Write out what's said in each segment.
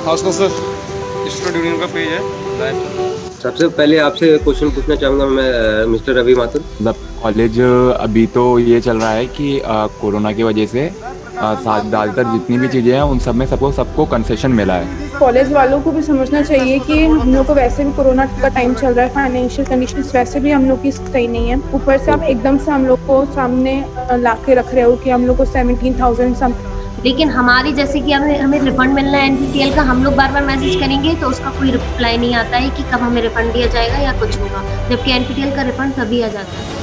हौसला sir student union का page है लाइव। सबसे पहले आपसे क्वेश्चन पूछना चाहूँगा मैं मिस्टर रवि माथुर। मतलब कॉलेज अभी तो ये चल रहा है कि कोरोना की वजह से ज़्यादातर जितनी भी चीज़ें हैं उन सब में सबको कंसेशन मिला है। कॉलेज वालों को भी समझना चाहिए कि हम लोग को वैसे भी कोरोना का टाइम चल रहा है, फाइनेंशियल कंडीशंस वैसे भी हम लोग की सही नहीं है। ऊपर से आप एकदम से हम लोग को सामने ला के रख रहे हो कि हम लोग को 17,000 सम। लेकिन हमारी जैसे कि हमें रिफंड मिलना है एनपीटीएल का, हम लोग बार बार मैसेज करेंगे तो उसका कोई रिप्लाई नहीं आता है कि कब हमें रिफंड दिया जाएगा या कुछ होगा, जबकि एनपीटीएल का रिफंड तभी आ जाता है।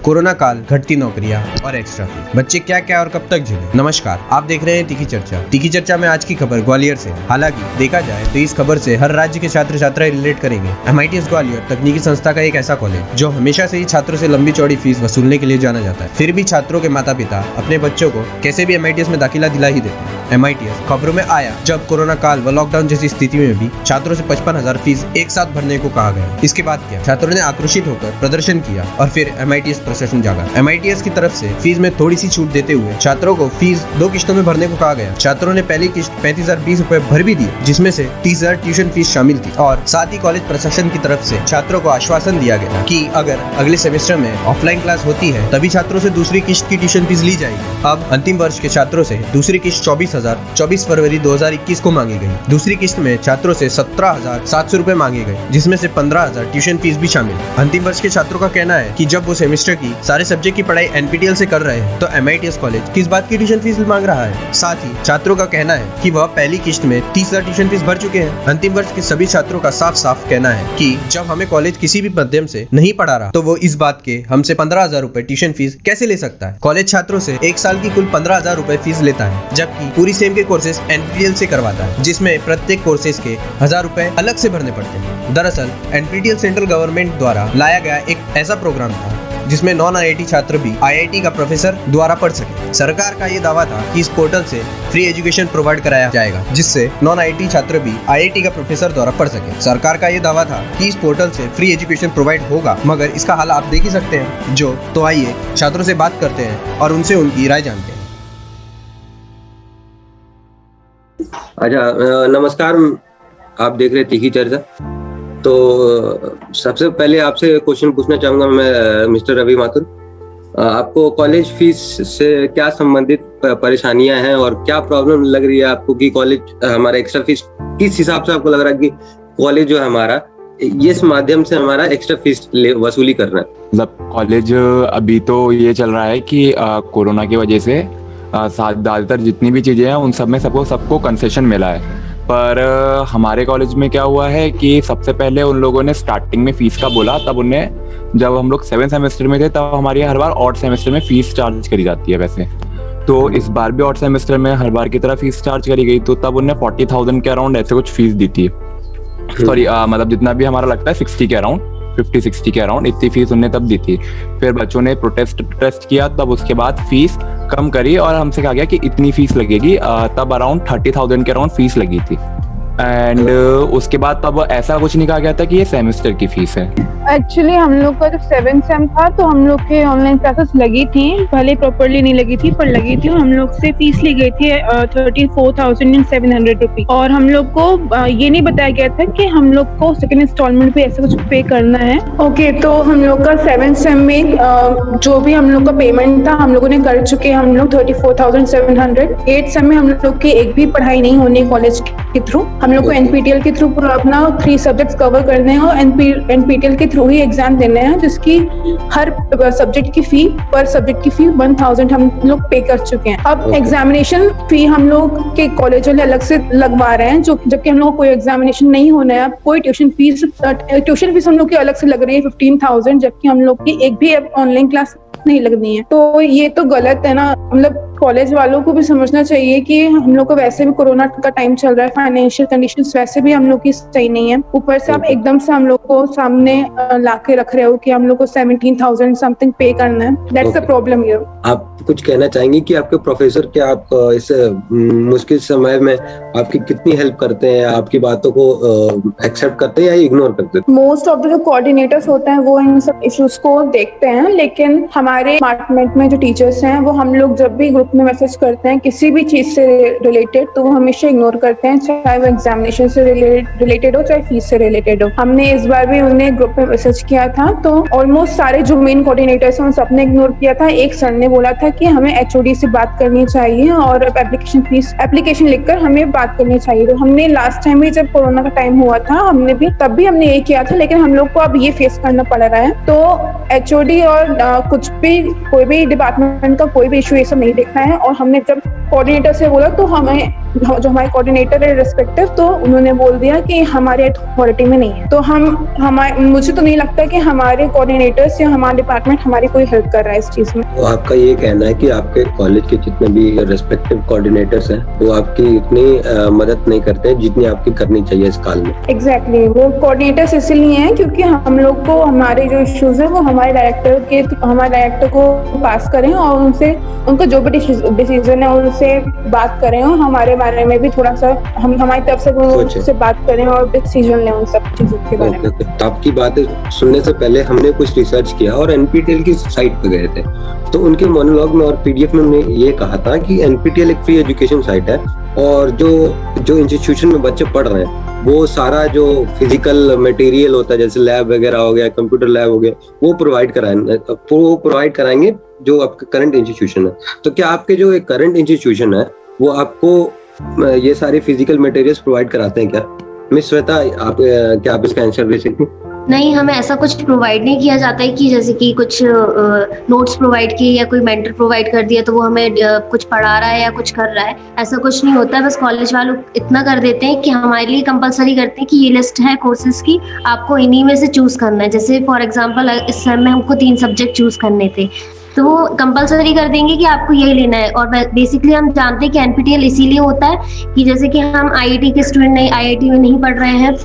कोरोना काल, घटती नौकरियां और एक्स्ट्रा फी, बच्चे क्या क्या और कब तक झेलें। नमस्कार, आप देख रहे हैं तीखी चर्चा। तीखी चर्चा में आज की खबर ग्वालियर से है। हालांकि देखा जाए तो इस खबर से हर राज्य के छात्र छात्राएं रिलेट करेंगे। MITS ग्वालियर तकनीकी संस्था का एक ऐसा कॉलेज जो हमेशा से ही छात्रों से लंबी चौड़ी फीस वसूलने के लिए जाना जाता है, फिर भी छात्रों के माता पिता अपने बच्चों को कैसे भी MITS में दाखिला दिला ही देते हैं। MITS खबरों में आया जब कोरोना काल व लॉकडाउन जैसी स्थिति में भी छात्रों से 55,000 फीस एक साथ भरने को कहा गया। इसके बाद क्या, छात्रों ने आक्रोशित होकर प्रदर्शन किया और फिर MITS प्रशासन जागा। MITS की तरफ से फीस में थोड़ी सी छूट देते हुए छात्रों को फीस 2 किश्तों में भरने को कहा गया। छात्रों ने पहली किश्त 35,020 रुपए भर भी दी, जिसमें से 30,000 ट्यूशन फीस शामिल थी। और साथ ही कॉलेज प्रशासन की तरफ से छात्रों को आश्वासन दिया गया कि अगर अगले सेमेस्टर में ऑफलाइन क्लास होती है तभी छात्रों से दूसरी किश्त की ट्यूशन फीस ली जाएगी। अब अंतिम वर्ष के छात्रों से दूसरी किश्त 24 फरवरी 2021 को मांगी गई। दूसरी किश्त में छात्रों से 17,700 रुपए मांगे गए, जिसमें से 15,000 ट्यूशन फीस भी शामिल। अंतिम वर्ष के छात्रों का कहना है कि जब वो सेमेस्टर की सारे सब्जेक्ट की पढ़ाई NPTEL से कर रहे हैं तो MITS कॉलेज किस बात की ट्यूशन फीस मांग रहा है। साथ ही छात्रों का कहना है कि वह पहली किश्त में 30,000 ट्यूशन फीस भर चुके हैं। अंतिम वर्ष के सभी छात्रों का साफ साफ कहना है कि जब हमें कॉलेज किसी भी माध्यम से नहीं पढ़ा रहा तो वो इस बात के हमसे 15,000 रुपए ट्यूशन फीस कैसे ले सकता है। कॉलेज छात्रों से एक साल की कुल 15,000 रुपए फीस लेता है, जबकि पूरी सेम के कोर्सेज NPTEL से करवाता है, जिसमें प्रत्येक कोर्सेज के 1,000 रुपए अलग से भरने पड़ते हैं। दरअसल NPTEL सेंट्रल गवर्नमेंट द्वारा लाया गया एक ऐसा प्रोग्राम था जिसमें नॉन IIT छात्र भी IIT का प्रोफेसर द्वारा पढ़ सके। सरकार का ये दावा था कि इस पोर्टल से फ्री एजुकेशन प्रोवाइड कराया जाएगा, जिससे नॉन IIT छात्र भी IIT का प्रोफेसर द्वारा पढ़ सके। सरकार का ये दावा था कि इस पोर्टल से फ्री एजुकेशन प्रोवाइड होगा, मगर इसका हाल आप देख ही सकते हैं। तो आइए छात्रों से बात करते हैं और उनसे उनकी राय जानते हैं। अच्छा, नमस्कार, आप देख रहे हैं तीखी चर्चा। तो सबसे पहले आपसे क्वेश्चन पूछना चाहूंगा मैं मिस्टर रवि माथुर। आपको कॉलेज फीस से क्या संबंधित परेशानियां हैं और क्या प्रॉब्लम लग रही है आपको कि कॉलेज हमारा एक्स्ट्रा फीस किस हिसाब से आपको लग रहा है कि कॉलेज जो है हमारा इस माध्यम से हमारा एक्स्ट्रा फीस वसूली कर रहा है। मतलब कॉलेज अभी तो ये चल रहा है कि कोरोना की वजह से ज़्यादातर जितनी भी चीज़ें हैं उन सब में सबको कंसेशन मिला है। पर हमारे कॉलेज में क्या हुआ है कि सबसे पहले उन लोगों ने स्टार्टिंग में फ़ीस का बोला, तब उन्हें जब हम लोग 7 सेमेस्टर में थे तब हमारी हर बार ऑड सेमेस्टर में फ़ीस चार्ज करी जाती है वैसे, तो इस बार भी ऑड सेमेस्टर में हर बार की तरह फ़ीस चार्ज करी गई, तो तब उन्हें 40,000 के अराउंड ऐसे कुछ फ़ीस दी थी। सॉरी, मतलब जितना भी हमारा लगता है 60 के अराउंड, 50-60 के अराउंड इतनी फीस उन्हें तब दी थी। फिर बच्चों ने प्रोटेस्ट किया, तब उसके बाद फीस कम करी और हमसे कहा गया कि इतनी फीस लगेगी, तब अराउंड 30,000 के अराउंड फीस लगी थी। एंड उसके बाद तब ऐसा कुछ नहीं कहा गया था कि ये सेमेस्टर की फीस है। एक्चुअली हम लोग का जब 7 सेम था तो हम लोग के ऑनलाइन क्लासेस लगी थी, भले प्रॉपर्ली नहीं लगी थी पर लगी थी। हम लोग से फीस ली गई थी 34,700 रुपीज, और हम लोग को ये नहीं बताया गया था कि हम लोग को सेकंड इंस्टॉलमेंट पे ऐसा कुछ पे करना है। ओके, तो हम लोग का 7 सेम में जो भी हम लोग का पेमेंट था हम लोगों ने कर चुके हैं। हम लोग 34,700। 8 सेम में हम लोग की एक भी पढ़ाई नहीं होनी कॉलेज के थ्रू। हम लोग को NPTEL के थ्रू पूरा अपना 3 सब्जेक्ट्स कवर करने हैं और NPTEL के थ्रू ही एग्जाम देने हैं, जिसकी हर सब्जेक्ट की फी, पर सब्जेक्ट की फी 1,000 हम लोग पे कर चुके हैं। अब एग्जामिनेशन फी हम लोग के कॉलेज वाले अलग से लगवा रहे हैं, जो जबकि हम लोग को कोई एग्जामिनेशन नहीं होना है। कोई ट्यूशन फीस हम लोग की अलग से लग रही है 15,000, जबकि हम लोग की एक भी ऑनलाइन क्लास नहीं लगनी है। तो ये तो गलत है ना। मतलब कॉलेज वालों को भी समझना चाहिए कि हम लोग को वैसे भी कोरोना का टाइम चल रहा है, फाइनेंशियल कंडीशंस वैसे भी हम लोग की सही नहीं है। ऊपर से आप एकदम से हम लोग को सामने ला के रख रहे हो कि हम लोग को 17,000 समथिंग पे करना है। That's the problem here. आप कुछ कहना चाहेंगे कि आपके प्रोफेसर क्या आप इस मुश्किल समय में आपकी कितनी हेल्प करते हैं, आपकी बातों को एक्सेप्ट करते हैं या इग्नोर करते हैं? मोस्ट ऑफ द जो कोऑर्डिनेटर्स होते हैं वो इन सब इश्यूज को देखते हैं, लेकिन हमारे डिपार्टमेंट में जो टीचर्स हैं वो हम लोग जब भी ग्रुप ग्रुप में मैसेज करते हैं किसी भी चीज से रिलेटेड, तो वो हमेशा इग्नोर करते हैं, चाहे वो एग्जामिनेशन से रिलेटेड हो चाहे फीस से रिलेटेड हो। हमने इस बार भी उन्हें ग्रुप में मैसेज किया था, तो ऑलमोस्ट सारे जो मेन कोऑर्डिनेटर्स हैं उन सबने इग्नोर किया था। एक सर ने बोला था कि हमें HOD से बात करनी चाहिए और एप्लीकेशन लिखकर हमें बात करनी चाहिए। तो हमने लास्ट टाइम भी जब कोरोना का टाइम हुआ था तब भी हमने यही किया था, लेकिन हम लोग को अब ये फेस करना पड़ रहा है। तो HOD और कोई भी डिपार्टमेंट का कोई भी इशू ये सब नहीं देखना है। और हमने जब कोऑर्डिनेटर से बोला तो हमें जो हमारे कोऑर्डिनेटर है रिस्पेक्टिव, तो उन्होंने बोल दिया कि हमारे अथॉरिटी में नहीं है। तो मुझे तो नहीं लगता कि हमारे कोऑर्डिनेटर्स या हमारा डिपार्टमेंट हमारी कोई हेल्प कर रहा है इस चीज में। तो आपका ये कहना है कि आपके कॉलेज के जितने भी रिस्पेक्टिव कोऑर्डिनेटर्स हैं वो आपकी इतनी मदद नहीं करते जितनी आपकी करनी चाहिए इस काल में? एग्जैक्टली वो कोऑर्डिनेटर्स इसीलिए हैं क्योंकि हम लोग को हमारे जो इश्यूज है वो हमारे डायरेक्टर को पास करें और उनका जो भी डिसीजन है उनसे बात करें और हमारे बारे में भी थोड़ा सा हमारी तरफ से उनसे बात करें और डिसीजन लें उन सब चीजों के बारे में। आपकी बातें सुनने से पहले हमने कुछ रिसर्च किया और NPTEL की साइट पे गए थे, तो उनके मोनोलॉग में और PDF में हमने ये कहा था कि NPTEL एक फ्री एजुकेशन साइट है और जो इंस्टीट्यूशन में बच्चे पढ़ रहे हैं वो सारा जो फिजिकल मटेरियल होता है जैसे लैब वगैरह हो गया, कंप्यूटर लैब हो गया, वो प्रोवाइड कराएंगे जो आपका करंट इंस्टीट्यूशन है। तो क्या आपके जो एक करंट इंस्टीट्यूशन है वो आपको ये सारे फिजिकल मटेरियल्स प्रोवाइड कराते हैं क्या? मिस श्वेता, क्या आप इसका आंसर दे सकती हैं? नहीं, हमें ऐसा कुछ प्रोवाइड नहीं किया जाता है कि जैसे कि कुछ नोट्स प्रोवाइड किए या कोई मेंटर प्रोवाइड कर दिया तो वो हमें कुछ पढ़ा रहा है या कुछ कर रहा है, ऐसा कुछ नहीं होता है। बस कॉलेज वालों इतना कर देते हैं कि हमारे लिए कंपलसरी करते हैं कि ये लिस्ट है कोर्सेज की, आपको इन्हीं में से चूज करना है। जैसे फॉर एग्जांपल इस सेम में हमको 3 सब्जेक्ट चूज करने थे, तो वो कंपलसरी कर देंगे कि आपको यही लेना है। और बेसिकली हम जानते हैं कि NPTEL इसीलिए होता है कि जैसे कि हम IIT के स्टूडेंट IIT में नहीं पढ़ रहे हैं,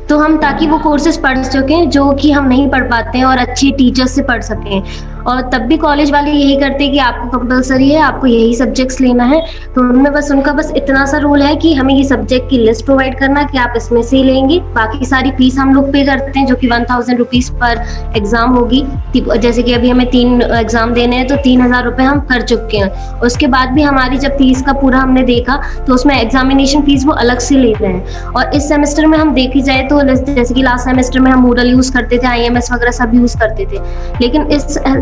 तो हम ताकि वो कोर्सेज पढ़ सकें जो कि हम नहीं पढ़ पाते हैं और अच्छी टीचर्स से पढ़ सकें। और तब भी कॉलेज वाले यही करते हैं कि आपको कंपलसरी है, आपको यही सब्जेक्ट्स लेना है। तो उनका बस इतना सा रूल है कि हमें ये सब्जेक्ट की लिस्ट प्रोवाइड करना कि आप इसमें से लेंगे, बाकी सारी फीस हम लोग पे करते हैं जो कि 1000 रुपीज पर एग्जाम होगी। जैसे कि अभी हमें 3 एग्जाम देने हैं तो 3000 रुपये हम कर चुके हैं। उसके बाद भी हमारी जब फीस का पूरा हमने देखा तो उसमें एग्जामिनेशन फीस वो अलग से ले रहे हैं। और इस सेमेस्टर में हम देखी जाए तो जैसे कि लास्ट सेमेस्टर में हम Moodle यूज करते थे, IMS वगैरह सब यूज करते थे, लेकिन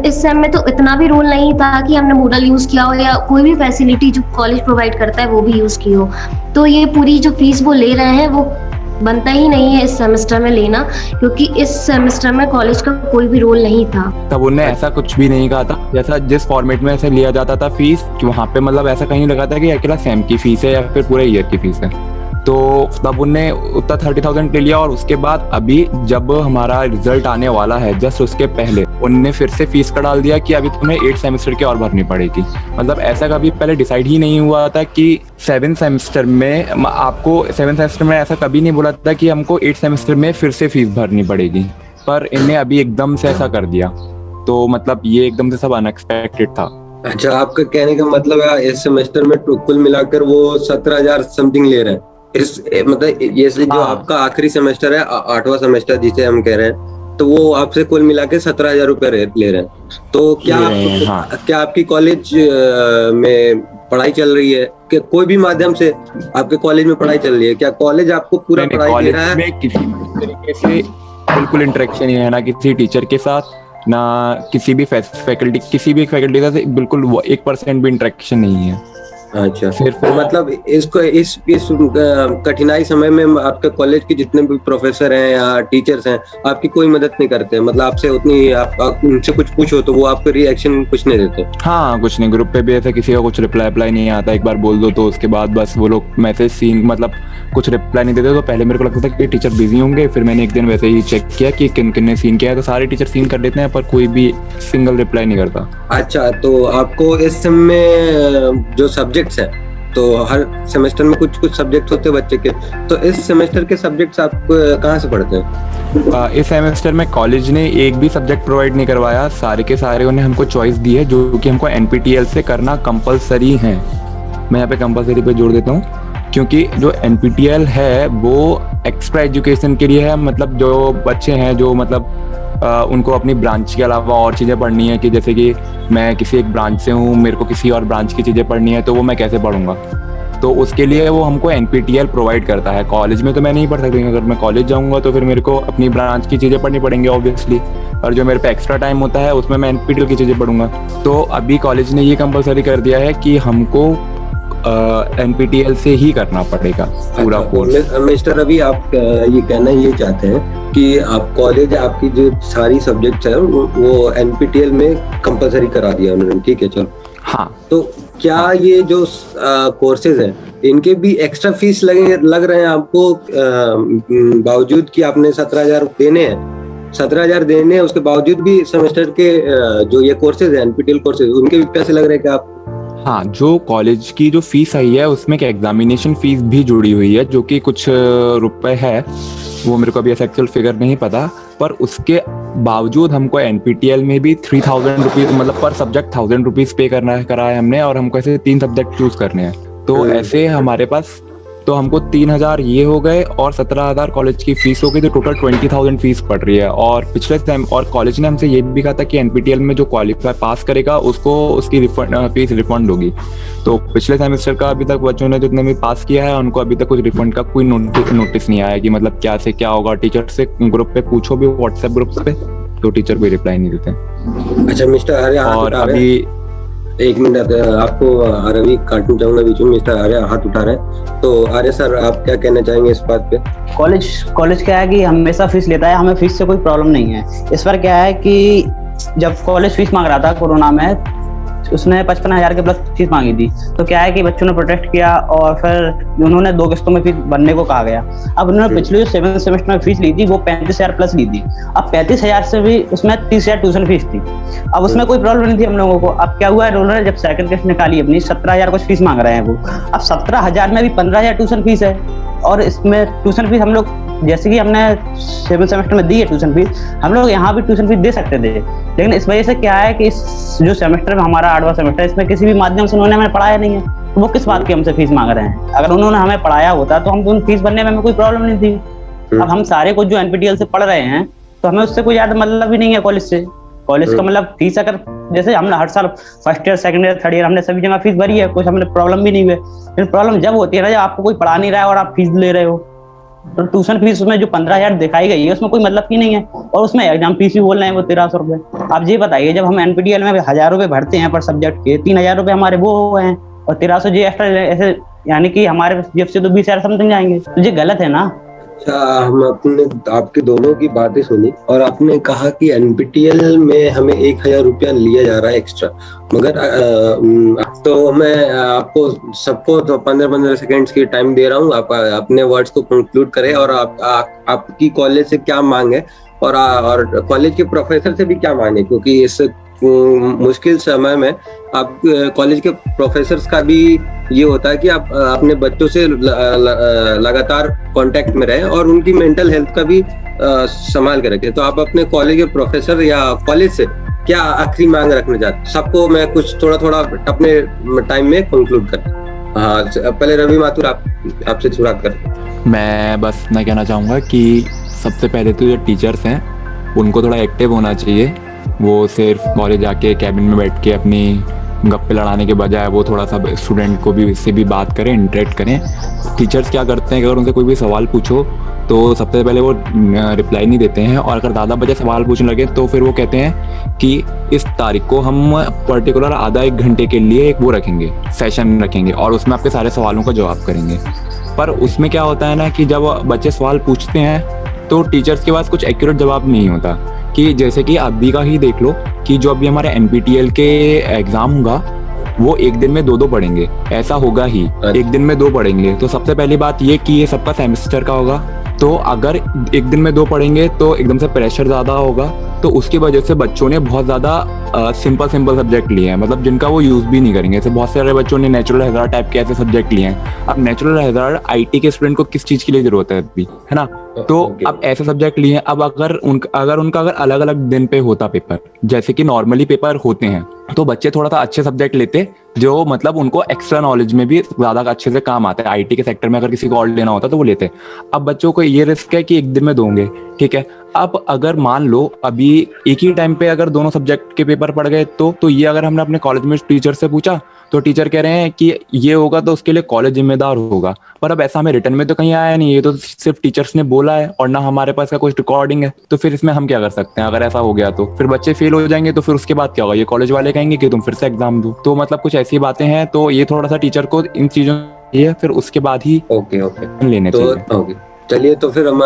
इस सेम में तो इतना भी रूल नहीं था कि हमने Moodle यूज किया हो या कोई भी फैसिलिटी जो कॉलेज प्रोवाइड करता है वो भी यूज की हो। तो ये पूरी जो फीस वो ले रहे हैं वो बनता ही नहीं है इस सेमेस्टर में लेना, क्योंकि इस सेमेस्टर में कॉलेज का कोई भी रोल नहीं था। तब उन्होंने ऐसा कुछ भी नहीं कहा था जैसा जिस फॉर्मेट में ऐसे लिया जाता था फीस, कि वहाँ पे मतलब ऐसा कहीं लगा था कि अकेला सेम की फीस है या फिर पूरे ईयर की फीस है। तो तब उनने उतना 30,000 ले लिया और उसके बाद अभी जब हमारा रिजल्ट आने वाला है जस्ट उसके पहले उनने फिर से फीस का डाल दिया कि अभी तुम्हें 8 सेमेस्टर की और भरनी पड़ेगी। मतलब ऐसा कभी पहले डिसाइड ही नहीं हुआ था कि 7 सेमेस्टर में आपको 7 सेमेस्टर में ऐसा कभी नहीं बोला था कि हमको 8 सेमेस्टर में फिर से फीस भरनी पड़ेगी, पर इन्हें अभी एकदम से ऐसा कर दिया। तो मतलब ये एकदम से सब अनएक्सपेक्टेड था। अच्छा, आपका कहने का मतलब है इस सेमेस्टर में कुल मिलाकर वो 17,000 समथिंग ले रहे हैं। मतलब ये जो आपका आखिरी सेमेस्टर है 8वां सेमेस्टर जिसे हम कह रहे हैं, तो वो आपसे कुल मिला के 17,000 रुपए ले रहे हैं। तो क्या आपकी कॉलेज में पढ़ाई चल रही है कि कोई भी माध्यम से आपके कॉलेज में पढ़ाई चल रही है? क्या कॉलेज आपको पूरा पढ़ाई दे रहा है? में किसी तरीके से बिल्कुल इंटरेक्शन नहीं है, ना किसी टीचर के साथ, ना किसी भी फैकल्टी के साथ बिल्कुल 1% भी इंटरेक्शन नहीं है। अच्छा, तो मतलब इसको इस कठिनाई समय में आपके कॉलेज के जितने भी प्रोफेसर हैं या टीचर्स हैं आपकी कोई मदद नहीं करते? मतलब आपसे उतनी आप उनसे कुछ पूछो तो वो आपको रिएक्शन कुछ नहीं देते? हाँ, कुछ नहीं। ग्रुप पे भी ऐसा किसी का कुछ रिप्लाई नहीं आता। एक बार बोल दो तो उसके बाद बस वो लोग मैसेज सीन मतलब कुछ रिप्लाई नहीं देते। तो पहले मेरे को लगता था कि टीचर बिजी होंगे, फिर मैंने एक दिन वैसे ही चेक किया कि किन किन ने सीन किया है, तो सारे टीचर सीन कर देते हैं पर कोई भी सिंगल रिप्लाई नहीं करता। अच्छा, तो आपको इस समय जो सब्जेक्ट्स हैं, तो हर सेमेस्टर में कुछ सब्जेक्ट होते हैं बच्चे के, तो इस सेमेस्टर के सब्जेक्ट्स आप कहाँ से पढ़ते हैं? इस सेमेस्टर में कॉलेज ने एक भी सब्जेक्ट प्रोवाइड नहीं करवाया। सारे के सारे उन्हें हमको चॉइस दी है जो कि हमको NPTEL से करना कंपलसरी है। मैं यहाँ पे कंपलसरी पे जोड़ देता हूँ क्योंकि जो NPTEL है वो एक्स्ट्रा एजुकेशन के लिए है। मतलब जो बच्चे हैं जो मतलब उनको अपनी ब्रांच के अलावा और चीज़ें पढ़नी है, कि जैसे कि मैं किसी एक ब्रांच से हूँ, मेरे को किसी और ब्रांच की चीज़ें पढ़नी है, तो वो मैं कैसे पढ़ूंगा। तो उसके लिए वो हमको NPTEL प्रोवाइड करता है। कॉलेज में तो मैं नहीं पढ़ सकती, अगर मैं कॉलेज जाऊंगा तो फिर मेरे को अपनी ब्रांच की चीज़ें पढ़नी पड़ेंगी ऑब्वियसली, और जो मेरे पे एक्स्ट्रा टाइम होता है उसमें मैं NPTEL की चीज़ें पढ़ूंगा। तो अभी कॉलेज ने ये कंपलसरी कर दिया है कि हमको NPTEL से ही करना पड़ेगा पूरा कोर्स। मिस्टर रवि, आप ये कहना ये चाहते हैं कि आप कॉलेज आपकी जो सारी सब्जेक्ट्स है वो NPTEL में कंपलसरी करा दिया उन्होंने, ठीक है चलो। हाँ, तो क्या ये जो कोर्सेज हैं इनके भी एक्स्ट्रा फीस लग रहे हैं आपको, बावजूद कि आपने 17,000 देने हैं, 17,000 देने हैं, उसके बावजूद भी सेमेस्टर के जो ये कोर्सेज हैं NPTEL कोर्सेज, उनके भी पैसे लग रहे हैं क्या आप? हाँ, जो कॉलेज की जो फीस आई है उसमें क्या एग्जामिनेशन फीस भी जुड़ी हुई है, जो कि कुछ रुपए है, वो मेरे को अभी ऐसा एक्चुअल फिगर नहीं पता, पर उसके बावजूद हमको NPTEL में भी 3,000 रुपीज, मतलब पर सब्जेक्ट 1,000 रुपीज पे करा है हमने, और हमको ऐसे 3 सब्जेक्ट चूज करने हैं। तो ऐसे हमारे पास, तो हमको 3,000 ये हो गए और 17,000 कॉलेज की फीस हो गई, तो टोटल 20,000 फीस पड़ रही है। और पिछले टाइम और कॉलेज ने हमसे ये भी कहा था कि NPTEL में जो क्वालिफाई पास करेगा उसको उसकी फीस रिफंड होगी। तो पिछले सेमेस्टर का अभी तक बच्चों ने जितने भी पास किया है उनको अभी तक कुछ रिफंड का कोई नोटिस नहीं आया कि मतलब क्या से क्या होगा। टीचर से ग्रुप पे पूछो भी, व्हाट्सएप ग्रुप पे, तो टीचर कोई रिप्लाई नहीं देते। अच्छा मिस्टर आर्य, और अभी एक मिनट, आपको रवि काटना चाहूंगा बीच में, मिस्टर आर्य हाथ उठा रहे हैं, तो आर्य सर आप क्या कहना चाहेंगे इस बात पे? कॉलेज क्या है कि हमेशा फीस लेता है, हमें फीस से कोई प्रॉब्लम नहीं है। इस बार क्या है कि जब कॉलेज फीस मांग रहा था कोरोना में, उसने 55,000 के प्लस फीस मांगी थी, तो क्या है कि बच्चों ने प्रोटेस्ट किया और फिर उन्होंने 2 किस्तों में फीस भरने को कहा गया। अब उन्होंने पिछले जो 7th सेमेस्टर में फीस ली थी वो 35,000 प्लस ली थी। अब 35,000 से भी उसमें 30,000 ट्यूशन फीस थी। अब उसमें कोई प्रॉब्लम नहीं थी हम लोगों को। अब क्या हुआ है, उन्होंने जब सेकंड किस्त निकाली अपनी, 17,000 कुछ फीस मांग रहे हैं वो। अब 17,000 में भी 15,000 ट्यूशन फीस है, और इसमें ट्यूशन फीस हम लोग जैसे कि हमने 7th सेमेस्टर में दी है ट्यूशन फीस, हम लोग यहाँ भी ट्यूशन फीस दे सकते थे। लेकिन इस वजह से क्या है कि इस जो सेमेस्टर में हमारा 8वां सेमेस्टर, इसमें किसी भी माध्यम से उन्होंने हमें पढ़ाया नहीं है, तो वो किस बात की हमसे फीस मांग रहे हैं। अगर उन्होंने हमें पढ़ाया होता तो हम फीस भरने में हमें कोई प्रॉब्लम नहीं थी। अब हम सारे कुछ जो NPTEL से पढ़ रहे हैं तो हमें उससे कोई ज्यादा मतलब भी नहीं है कॉलेज से। कॉलेज का मतलब फीस, अगर जैसे हमने हर साल first year, second year, third year हमने सभी जगह फीस भरी है, कुछ हमें प्रॉब्लम भी नहीं हुई है। लेकिन प्रॉब्लम जब होती है ना, जब आपको कोई पढ़ा नहीं रहा है और आप फीस ले रहे हो, तो ट्यूशन फीस में जो 15,000 दिखाई गई है उसमें कोई मतलब की नहीं है, और उसमें एग्जाम फीस भी बोल रहे हैं वो 1,300 रुपए। आप ये बताइए, जब हम NPTEL में 1,000 रुपए भरते हैं पर सब्जेक्ट के, 3,000 रुपए हमारे वो हैं, और 1,300 जी एक्स्ट्रा, ऐसे यानी कि हमारे जेब से तो 20,000 समथिंग जाएंगे, तो ये गलत है ना। अच्छा, हम आपके दोनों की बातें सुनी और आपने कहा कि NPTEL में हमें 1,000 रुपया लिया जा रहा है एक्स्ट्रा, मगर तो मैं आपको सबको तो 15-15 सेकेंड्स की टाइम दे रहा हूँ, आप अपने वर्ड्स को कंक्लूड करें और आपकी कॉलेज से क्या मांग है और कॉलेज के प्रोफेसर से भी क्या मांग है, क्योंकि इस मुश्किल समय में आप कॉलेज के प्रोफेसर्स का भी ये होता है कि आप अपने बच्चों से लगातार कांटेक्ट में रहें और उनकी मेंटल हेल्थ का भी संभाल के रखें। तो आप अपने कॉलेज के प्रोफेसर या कॉलेज से क्या आखिरी मांग रखना चाहते हैं? सबको मैं कुछ थोड़ा अपने टाइम में कंक्लूड कर। हाँ, पहले रवि माथुर आपसे शुरुआत कर। मैं बस मैं कहना चाहूँगा कि सबसे पहले तो जो टीचर्स हैं उनको थोड़ा एक्टिव होना चाहिए। वो सिर्फ कॉलेज आके कैबिन में बैठ के अपनी गप्पे लड़ाने के बजाय वो थोड़ा सा स्टूडेंट को भी इससे भी बात करें, इंटरेक्ट करें। टीचर्स क्या करते हैं कि अगर उनसे कोई भी सवाल पूछो तो सबसे पहले वो रिप्लाई नहीं देते हैं, और अगर ज़्यादा बजे सवाल पूछने लगे तो फिर वो कहते हैं कि इस तारीख को हम पर्टिकुलर आधा 1 घंटे के लिए एक वो रखेंगे, सेशन रखेंगे, और उसमें आपके सारे सवालों का जवाब करेंगे। पर उसमें क्या होता है ना कि जब बच्चे सवाल पूछते हैं तो टीचर्स के पास कुछ एक्यूरेट जवाब नहीं होता। कि जैसे कि अभी का ही देख लो कि जो अभी हमारे NPTEL के एग्जाम होगा वो 1 दिन में 2 पढ़ेंगे, ऐसा होगा ही, 1 दिन में 2 पढ़ेंगे। तो सबसे पहली बात ये कि ये सबका सेमेस्टर का होगा, तो अगर 1 दिन में 2 पढ़ेंगे तो एकदम से प्रेशर ज़्यादा होगा। तो उसकी वजह से बच्चों ने बहुत ज़्यादा सिंपल सब्जेक्ट लिए हैं, मतलब जिनका वो यूज़ भी नहीं करेंगे। ऐसे बहुत सारे बच्चों ने नेचुरल हैजार्ड टाइप के ऐसे सब्जेक्ट लिए हैं। अब नेचुरल हैजार्ड IT के स्टूडेंट को किस चीज़ के लिए ज़रूरत है अभी, है ना? तो अब ऐसे सब्जेक्ट लिए हैं। अब अगर उनका अलग अलग दिन पे होता पेपर, जैसे कि नॉर्मली पेपर होते हैं, तो बच्चे थोड़ा सा अच्छे सब्जेक्ट लेते जो मतलब उनको एक्स्ट्रा नॉलेज में भी ज़्यादा अच्छे से काम आता है। IT के सेक्टर में अगर किसी को और लेना होता तो वो लेते। अब बच्चों को ये रिस्क है कि 1 दिन में दोगे, ठीक है। अब अगर मान लो अभी एक ही टाइम पे अगर दोनों सब्जेक्ट के पेपर पड़ गए तो ये अगर हमने अपने कॉलेज में टीचर से पूछा तो टीचर कह रहे हैं कि ये होगा तो उसके लिए कॉलेज जिम्मेदार होगा, पर अब ऐसा हमें रिटर्न में तो कहीं आया नहीं, ये तो सिर्फ टीचर्स ने बोला है और ना हमारे पास का कोई रिकॉर्डिंग है। तो फिर इसमें हम क्या कर सकते हैं? अगर ऐसा हो गया तो फिर बच्चे फेल हो जाएंगे, तो फिर उसके बाद क्या होगा? ये कॉलेज वाले कहेंगे कि तुम फिर से एग्जाम दो। तो मतलब कुछ ऐसी बातें हैं, तो ये थोड़ा सा टीचर को इन चीजों ये फिर उसके बाद ही ओके लेने तो चाहिए। ओके चलिए, तो फिर हम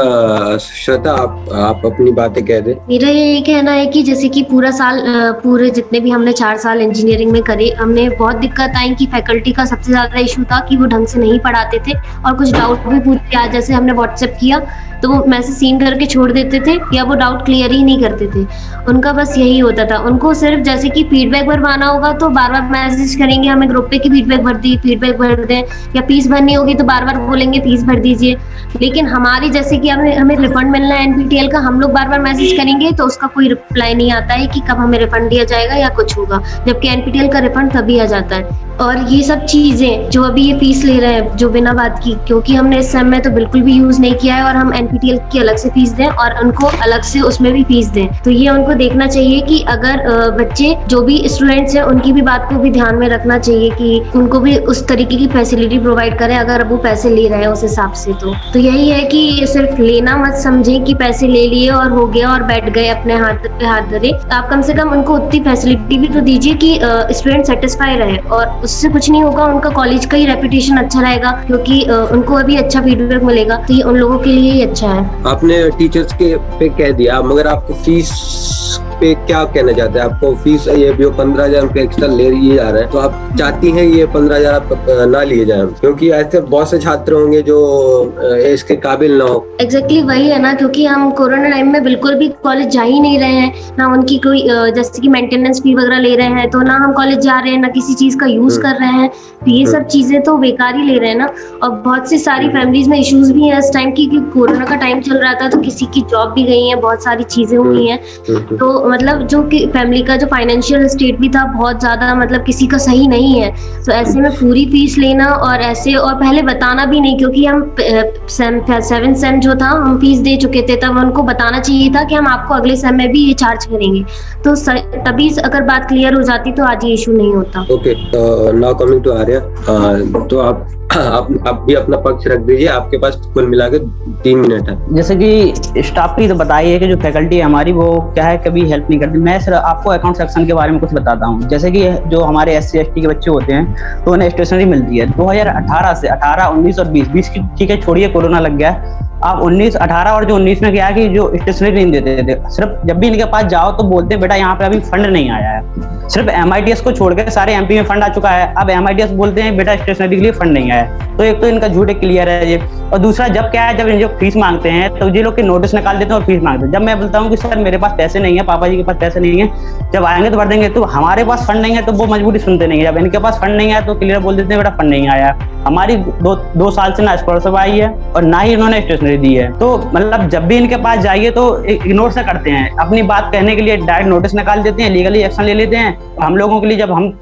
श्वेता आप अपनी बातें कह दें। मेरा यही कहना है कि जैसे कि पूरा साल पूरे जितने भी हमने 4 साल इंजीनियरिंग में करे, हमने बहुत दिक्कत आई कि फैकल्टी का सबसे ज्यादा इशू था कि वो ढंग से नहीं पढ़ाते थे और कुछ डाउट भी पूछते, आज जैसे हमने व्हाट्सएप किया तो वो मैसेज सीन करके छोड़ देते थे या वो डाउट क्लियर ही नहीं करते थे। उनका बस यही होता था, उनको सिर्फ जैसे कि फीडबैक भरवाना होगा तो बार बार मैसेज करेंगे हमें ग्रुप पे कि फीडबैक भर दें, या फीस भरनी होगी तो बार बार बोलेंगे फीस भर दीजिए। लेकिन हमारी जैसे कि हमें रिफंड मिलना है एनपीटीएल का, हम लोग बार बार मैसेज करेंगे तो उसका कोई रिप्लाई नहीं आता है कि कब हमें रिफंड दिया जाएगा या कुछ होगा, जबकि एनपीटीएल का रिफंड तभी आ जाता है। और ये सब चीजें जो अभी ये फीस ले रहे हैं जो बिना बात की, क्योंकि हमने इस सेम में तो बिल्कुल भी यूज नहीं किया है और हम एनपीटीएल की अलग से फीस दें और उनको अलग से उसमें भी फीस दें, तो ये उनको देखना चाहिए कि अगर बच्चे जो भी स्टूडेंट्स हैं उनकी भी बात को भी ध्यान में रखना चाहिए कि उनको भी उस तरीके की फैसिलिटी प्रोवाइड करें अगर वो पैसे ले रहे हैं उस हिसाब से। तो यही है कि सिर्फ लेना मत समझें कि पैसे ले लिए और हो गया और बैठ गए अपने हाथ पे हाथ धरे। आप कम से कम उनको उतनी फैसिलिटी भी तो दीजिए कि स्टूडेंट सेटिस्फाई रहे, और उससे कुछ नहीं होगा, उनका कॉलेज का ही रेपुटेशन अच्छा रहेगा क्योंकि उनको अभी अच्छा फीडबैक मिलेगा, तो ये उन लोगों के लिए ही अच्छा है। आपने टीचर्स के पे कह दिया, मगर आपको फीस पे क्या कहना चाहते हैं? आपको फीस ये भी 15,000 रुपये एक्स्ट्रा ले लिए जा रहे हैं, तो आप चाहती हैं ये 15,000 आप ना लिए जाए? क्योंकि ऐसे बहुत से छात्र होंगे जो इसके काबिल ना हो। एग्जैक्टली वही है ना, क्योंकि हम कोरोना टाइम में बिल्कुल भी कॉलेज जा ही नहीं रहे हैं, ना उनकी कोई जैसे कि मेंटेनेंस फी वगैरह ले रहे हैं, तो ना हम कॉलेज जा रहे हैं, ना किसी चीज का यूज कर रहे हैं, तो ये सब चीजें तो बेकार ही ले रहे हैं ना। और बहुत सी सारी फैमिलीज में इश्यूज भी हैं इस टाइम की, क्योंकि कोरोना का टाइम चल रहा था तो किसी की जॉब भी गई है, बहुत सारी चीजें हुई हैं, तो मतलब जो कि फैमिली का जो फाइनेंशियल स्टेट भी था बहुत ज्यादा मतलब किसी का सही नहीं है। तो ऐसे में पूरी फीस लेना और ऐसे और पहले बताना भी नहीं, क्योंकि हम 7 सेम जो था हम फीस दे चुके थे, तब उनको बताना चाहिए था कि हम आपको अगले सेम में भी ये चार्ज करेंगे, तो तभी अगर बात क्लियर हो जाती तो आज ये इशू नहीं होता। Okay, now coming to Arya, तो आप भी अपना पक्ष रख दीजिए, आपके पास कुल मिला के 3 मिनट है। जैसे कि स्टाफ की तो बताइए कि जो फैकल्टी है हमारी वो क्या है, कभी हेल्प नहीं करती। मैं सिर्फ आपको अकाउंट सेक्शन के बारे में कुछ बताता हूँ। जैसे कि जो हमारे SC ST के बच्चे होते हैं तो उन्हें स्टेशनरी मिलती है 2018 से 18, 19 और 20 की ठीक है, छोड़िए कोरोना लग गया, आप 19, 18 और जो 19 में क्या है कि जो स्टेशनरी नहीं देते थे, सिर्फ जब भी इनके पास जाओ तो बोलते हैं बेटा यहाँ पे अभी फंड नहीं आया है। सिर्फ MITS को छोड़ के सारे MP में फंड आ चुका है, अब MITS बोलते हैं बेटा स्टेशनरी के लिए फंड नहीं आया। तो एक तो इनका झूठ क्लियर है ये, और दूसरा जब क्या है, जब इन जो फीस मांगते हैं तो ये लोग के नोटिस निकाल देते हैं और फीस मांगते हैं। जब मैं बोलता हूँ कि सर मेरे पास पैसे नहीं है, पापा जी के पास पैसे नहीं है, जब आएंगे तो भर देंगे, तो हमारे पास फंड नहीं है तो वो मजबूरी सुनते नहीं है। जब इनके पास फंड नहीं आया तो क्लियर बोल देते हैं बेटा फंड नहीं आया। हमारी 2 साल से ना स्कॉलरशिप आई है और ना ही इन्होंने स्टेशनरी दी है। तो मतलब जब भी इनके पास जाइए तो इग्नोर से करते हैं, अपनी बात कहने के लिए डायरेक्ट नोटिस निकाल देते हैं, लीगली एक्शन ले लेते हैं। हम लोगों के लिए जब हम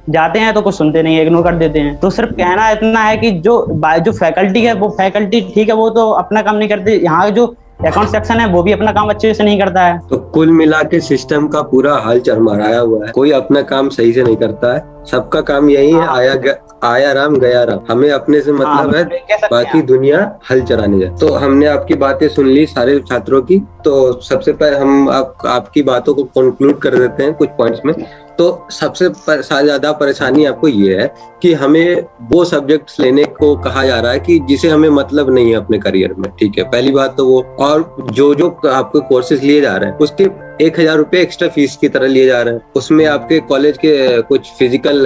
जाते हैं तो कुछ सुनते नहीं है, इग्नोर कर देते हैं। तो सिर्फ कहना इतना है कि जो फैकल्टी है वो फैकल्टी ठीक है, वो तो अपना काम नहीं करती, यहाँ जो अकाउंट सेक्शन है वो भी अपना काम अच्छे से नहीं करता है। तो कुल मिला के सिस्टम का पूरा हाल चरमराया हुआ है, कोई अपना काम सही से नहीं करता है, सबका काम यही है आया राम गया राम, हमें अपने से मतलब है, बाकी दुनिया हल चलाने जाए। तो हमने आपकी बातें सुन ली सारे छात्रों की, तो सबसे पहले हम आपकी बातों को कंक्लूड कर देते हैं कुछ पॉइंट्स में। तो सबसे ज्यादा परेशानी आपको ये है कि हमें वो सब्जेक्ट्स लेने को कहा जा रहा है कि जिसे हमें मतलब नहीं है अपने करियर में, ठीक है, पहली बात तो वो, और जो आपके कोर्सेज लिए जा रहे हैं उसके 1,000 रुपए एक्स्ट्रा फीस की तरह लिए जा रहे हैं। उसमें आपके कॉलेज के कुछ फिजिकल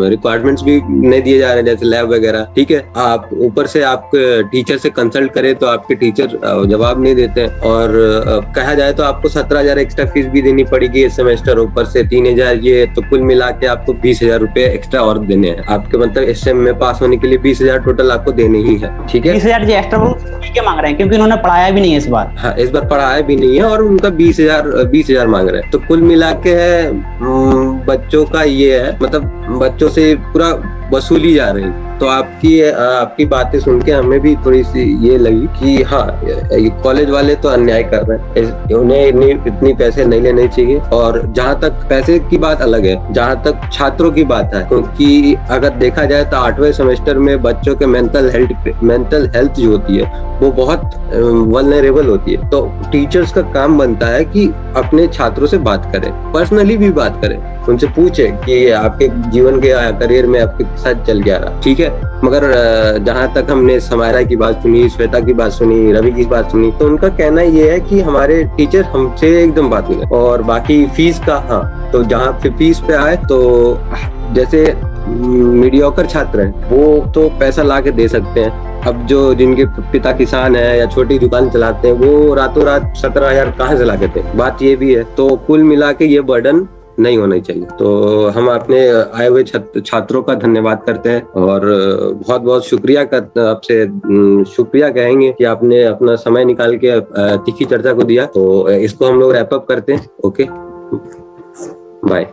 रिक्वायरमेंट्स भी नहीं दिए जा रहे हैं, जैसे लैब वगैरह, ठीक है। आप ऊपर से आप टीचर से कंसल्ट करें तो आपके टीचर जवाब नहीं देते, और कहा जाए तो आपको 17,000 एक्स्ट्रा फीस भी देनी पड़ेगी इस सेमेस्टर, ऊपर से 3,000 ये, तो कुल मिला के आपको 20,000 रुपए एक्स्ट्रा और देने हैं आपके, मतलब इस सेम में पास होने के लिए 20,000 टोटल आपको देने ही है, ठीक है। 20,000 जो एक्स्ट्रा वो के मांग रहे हैं क्योंकि उन्होंने पढ़ाया भी नहीं है इस बार। हाँ, इस बार पढ़ाया भी नहीं है और उनका 20,000 मांग रहे हैं। तो कुल मिला के बच्चों का ये है, मतलब बच्चों से पूरा वसूली जा रही है। तो आपकी बातें सुन के हमें भी थोड़ी सी ये लगी कि हाँ, ये कॉलेज वाले तो अन्याय कर रहे हैं, उन्हें इतनी पैसे नहीं लेने चाहिए। और जहाँ तक पैसे की बात अलग है, जहाँ तक छात्रों की बात है, क्योंकि अगर देखा जाए तो 8वें सेमेस्टर में बच्चों के मेंटल हेल्थ जो होती है वो बहुत वल्नरेबल होती है। तो टीचर्स का काम बनता है कि अपने छात्रों से बात करें, पर्सनली भी बात करें, उनसे पूछे कि आपके जीवन के करियर में आपके साथ चल क्या रहा, ठीक है। मगर जहां तक हमने समायरा की बात सुनी, श्वेता की बात सुनी, रवि की बात सुनी, तो उनका कहना ये है कि हमारे टीचर हमसे एकदम बात नहीं करते। और बाकी फीस का, हाँ, तो जहाँ पे फीस पे आए तो जैसे मीडियोकर छात्र हैं वो तो पैसा ला के दे सकते हैं। अब जो जिनके पिता किसान है या छोटी दुकान चलाते हैं वो रातों रात 17,000 कहाँ से ला के दें, बात ये भी है। तो कुल मिला के ये बर्डन नहीं होना चाहिए। तो हम अपने आए हुए छात्रों का धन्यवाद करते हैं और बहुत बहुत शुक्रिया आपसे शुक्रिया कहेंगे कि आपने अपना समय निकाल के तीखी चर्चा को दिया। तो इसको हम लोग रैप अप करते हैं। Okay, bye.